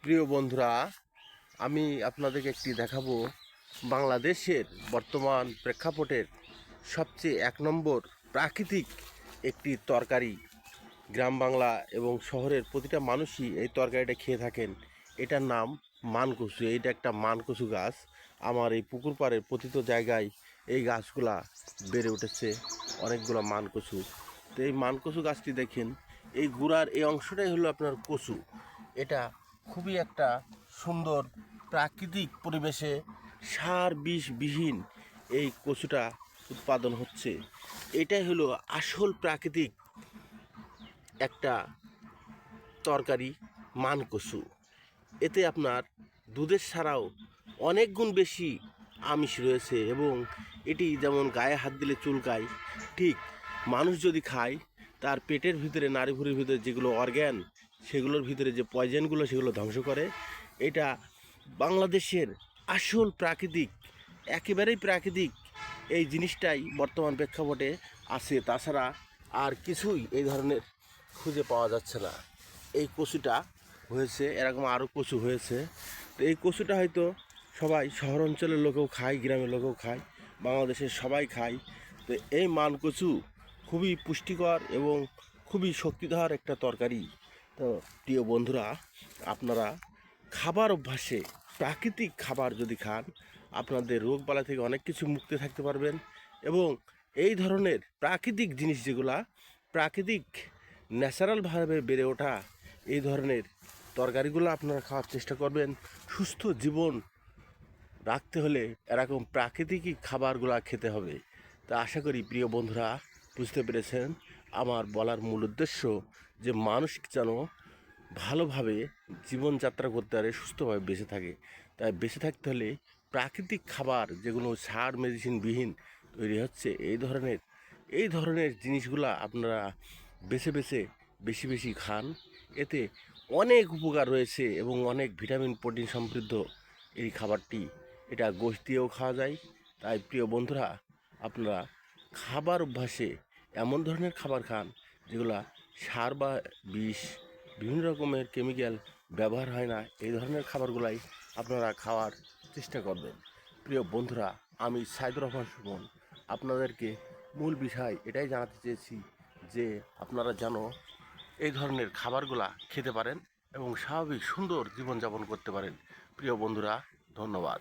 প্রিয় বন্ধুরা, আমি আপনাদেরকে একটি দেখাবো বাংলাদেশের বর্তমান প্রেক্ষাপটের সবচেয়ে এক নম্বর প্রাকৃতিক একটি তরকারি। গ্রাম বাংলা এবং শহরের প্রতিটা মানুষই এই তরকারিটা খেয়ে থাকেন। এটার নাম মানকচু। এইটা একটা মানকচু গাছ। আমার এই পুকুর পাড়ের প্রতিটা জায়গায় এই গাছগুলা বেড়ে উঠেছে, অনেকগুলো মানকচু। তো এই মানকচু গাছটি দেখেন, এই গুড়ার এই অংশটাই হলো আপনার কচু। এটা খুবই একটা সুন্দর প্রাকৃতিক পরিবেশে সার বিষবিহীন এই কচুটা উৎপাদন হচ্ছে। এটাই হলো আসল প্রাকৃতিক একটা তরকারি, মানকচু। এতে আপনার দুধের ছাড়াও অনেক গুণ বেশি আমিষ রয়েছে এবং এটি যেমন গায়ে হাত দিলে চুলকায়, ঠিক মানুষ যদি খায় তার পেটের ভিতরে নাড়িভুড়ির ভিতরে যেগুলো অর্গ্যান, সেগুলোর ভিতরে যে পয়জনগুলো সেগুলো ধ্বংস করে। এটা বাংলাদেশের আসল প্রাকৃতিক, একেবারেই প্রাকৃতিক এই জিনিসটাই বর্তমান প্রেক্ষাপটে আছে। তাছাড়া আর কিছুই এই ধরনের খুঁজে পাওয়া যাচ্ছে না। এই কচুটা হয়েছে, এরকম আরও কচু হয়েছে। তো এই কচুটা হয়তো সবাই শহর অঞ্চলের লোকেও খায়, গ্রামের লোকেও খায়, বাংলাদেশের সবাই খায়। তো এই মানকচু খুবই পুষ্টিকর এবং খুবই শক্তিধর একটা তরকারি। তো প্রিয় বন্ধুরা, আপনারা খাবার অভ্যাসে প্রাকৃতিক খাবার যদি খান, আপনাদের রোগবালাই থেকে অনেক কিছু মুক্তি থাকতে পারবেন। এবং এই ধরনের প্রাকৃতিক জিনিস যেগুলা প্রাকৃতিক ন্যাচারালভাবে বেড়ে ওঠা, এই ধরনের তরকারিগুলো আপনারা খাওয়ার চেষ্টা করবেন। সুস্থ জীবন রাখতে হলে এরকম প্রাকৃতিকই খাবারগুলো খেতে হবে। তা আশা করি প্রিয় বন্ধুরা বুঝতে পেরেছেন আমার বলার মূল উদ্দেশ্য, যে মানুষ যেন ভালোভাবে জীবনযাত্রা করতে পারে, সুস্থভাবে বেঁচে থাকে। তাই বেঁচে থাকতে হলে প্রাকৃতিক খাবার, যেগুলো সার মেডিসিনবিহীন তৈরি হচ্ছে, এই ধরনের জিনিসগুলা আপনারা বেছে বেছে বেশি বেশি খান। এতে অনেক উপকার রয়েছে এবং অনেক ভিটামিন প্রোটিন সমৃদ্ধ এই খাবারটি। এটা গোশ দিয়েও খাওয়া যায়। তাই প্রিয় বন্ধুরা, আপনারা খাবার অভ্যাসে এমন ধরনের খাবার খান যেগুলা সার বা বিষ, বিভিন্ন রকমের কেমিক্যাল ব্যবহার হয় না। এই ধরনের খাবারগুলাই আপনারা খাওয়ার চেষ্টা করবেন। প্রিয় বন্ধুরা, আমি সাইদুর রহমান সুমন আপনাদেরকে মূল বিষয় এটাই জানাতে চেয়েছি যে আপনারা যেন এই ধরনের খাবারগুলা খেতে পারেন এবং স্বাভাবিক সুন্দর জীবনযাপন করতে পারেন। প্রিয় বন্ধুরা, ধন্যবাদ।